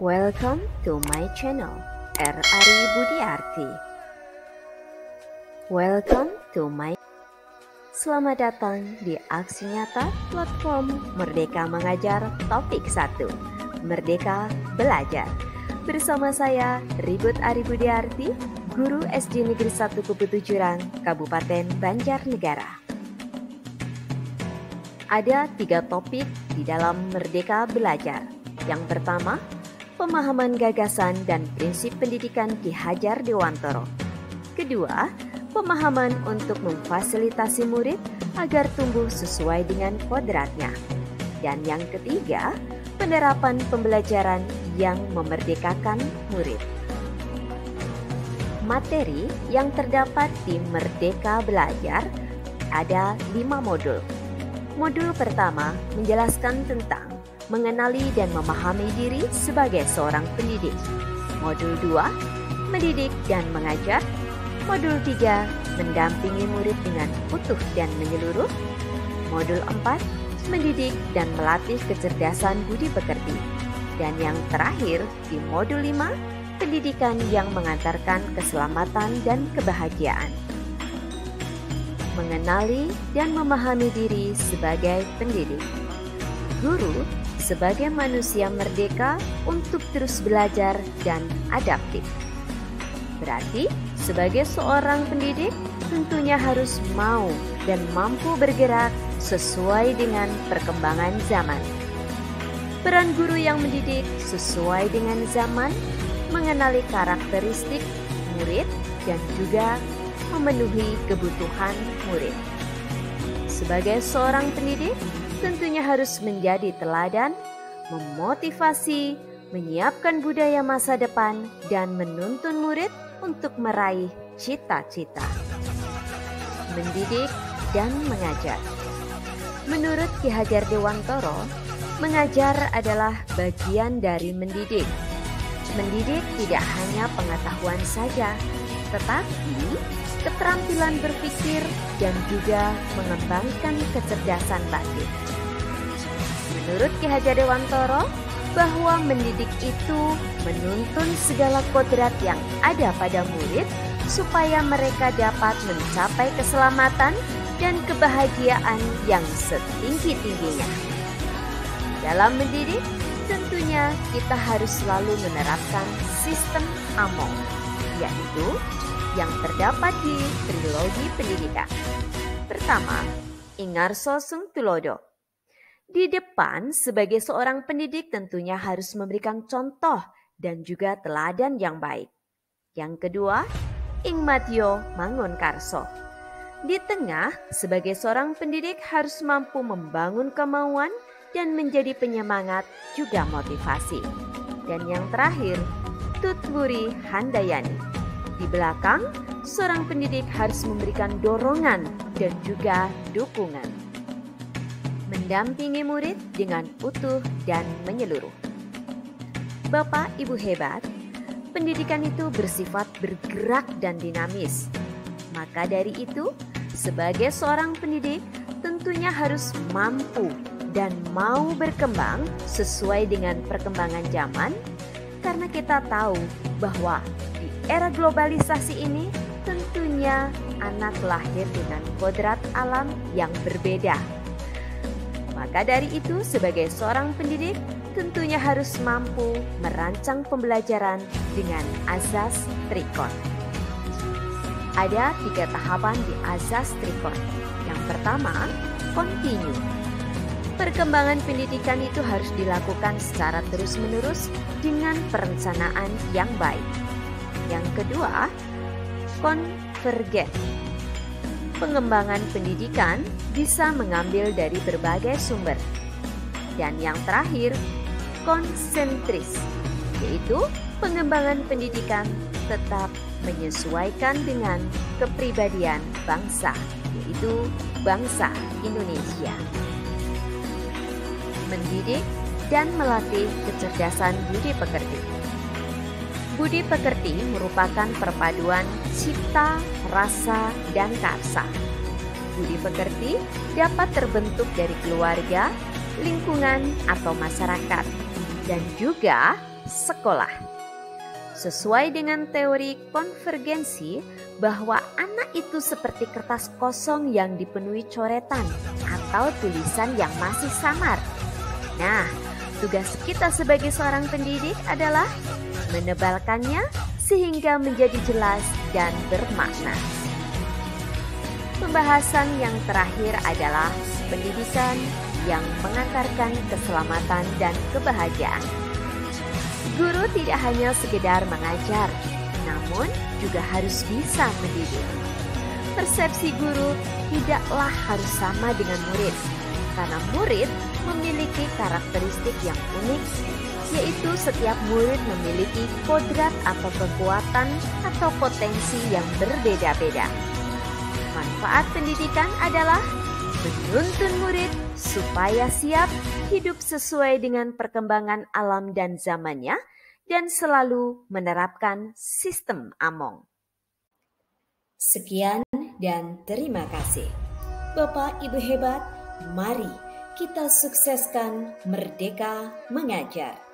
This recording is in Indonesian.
Welcome to my channel, Ari Budiarti. Welcome to my. Selamat datang di Aksi Nyata platform Merdeka Mengajar topik 1, Merdeka Belajar. Bersama saya Ribut Ari Budiarti, Guru SD Negeri 1 Kupu Jurang, Kabupaten Banjarnegara. Ada 3 topik di dalam Merdeka Belajar. Yang pertama, pemahaman gagasan dan prinsip pendidikan Ki Hajar Dewantoro. Kedua, pemahaman untuk memfasilitasi murid agar tumbuh sesuai dengan kodratnya. Dan yang ketiga, penerapan pembelajaran yang memerdekakan murid. Materi yang terdapat di Merdeka Belajar ada 5 modul. Modul pertama menjelaskan tentang mengenali dan memahami diri sebagai seorang pendidik. Modul 2, mendidik dan mengajar. Modul 3, mendampingi murid dengan utuh dan menyeluruh. Modul 4, mendidik dan melatih kecerdasan budi pekerti. Dan yang terakhir di modul 5, pendidikan yang mengantarkan keselamatan dan kebahagiaan. Mengenali dan memahami diri sebagai pendidik. Guru sebagai manusia merdeka untuk terus belajar dan adaptif. Berarti, sebagai seorang pendidik tentunya harus mau dan mampu bergerak sesuai dengan perkembangan zaman. Peran guru yang mendidik sesuai dengan zaman, mengenali karakteristik murid dan juga memenuhi kebutuhan murid. Sebagai seorang pendidik, tentunya harus menjadi teladan, memotivasi, menyiapkan budaya masa depan, dan menuntun murid untuk meraih cita-cita. Mendidik dan mengajar. Menurut Ki Hajar Dewantoro, mengajar adalah bagian dari mendidik. Mendidik tidak hanya pengetahuan saja, tetapi keterampilan berpikir dan juga mengembangkan kecerdasan batin. Menurut Ki Hajar Dewantoro, bahwa mendidik itu menuntun segala kodrat yang ada pada murid supaya mereka dapat mencapai keselamatan dan kebahagiaan yang setinggi-tingginya. Dalam mendidik, tentunya kita harus selalu menerapkan sistem AMOM, yaitu yang terdapat di trilogi pendidikan. Pertama, Ingarso Sung Tulodo. Di depan, sebagai seorang pendidik tentunya harus memberikan contoh dan juga teladan yang baik. Yang kedua, Ingmatyo Mangun Karso. Di tengah, sebagai seorang pendidik harus mampu membangun kemauan dan menjadi penyemangat juga motivasi. Dan yang terakhir, Tutwuri Handayani. Di belakang, seorang pendidik harus memberikan dorongan dan juga dukungan. Mendampingi murid dengan utuh dan menyeluruh. Bapak Ibu hebat, pendidikan itu bersifat bergerak dan dinamis. Maka dari itu, sebagai seorang pendidik tentunya harus mampu dan mau berkembang sesuai dengan perkembangan zaman, karena kita tahu bahwa di era globalisasi ini tentunya anak lahir dengan kodrat alam yang berbeda. Maka dari itu, sebagai seorang pendidik tentunya harus mampu merancang pembelajaran dengan azas Trikon. Ada 3 tahapan di azas Trikon. Yang pertama, continue. Perkembangan pendidikan itu harus dilakukan secara terus-menerus dengan perencanaan yang baik. Yang kedua, convergent. Pengembangan pendidikan bisa mengambil dari berbagai sumber. Dan yang terakhir, konsentris, yaitu pengembangan pendidikan tetap menyesuaikan dengan kepribadian bangsa, yaitu bangsa Indonesia. Mendidik dan melatih kecerdasan budi pekerti. Budi pekerti merupakan perpaduan cipta, rasa, dan karsa. Budi pekerti dapat terbentuk dari keluarga, lingkungan, atau masyarakat, dan juga sekolah. Sesuai dengan teori konvergensi bahwa anak itu seperti kertas kosong yang dipenuhi coretan atau tulisan yang masih samar. Nah, tugas kita sebagai seorang pendidik adalah menebalkannya sehingga menjadi jelas dan bermakna. Pembahasan yang terakhir adalah pendidikan yang mengantarkan keselamatan dan kebahagiaan. Guru tidak hanya sekedar mengajar, namun juga harus bisa mendidik. Persepsi guru tidaklah harus sama dengan murid, karena murid memiliki karakteristik yang unik, yaitu setiap murid memiliki kodrat atau kekuatan atau potensi yang berbeda-beda. Manfaat pendidikan adalah menuntun murid supaya siap hidup sesuai dengan perkembangan alam dan zamannya dan selalu menerapkan sistem Among. Sekian dan terima kasih. Bapak Ibu hebat, mari kita sukseskan Merdeka Mengajar.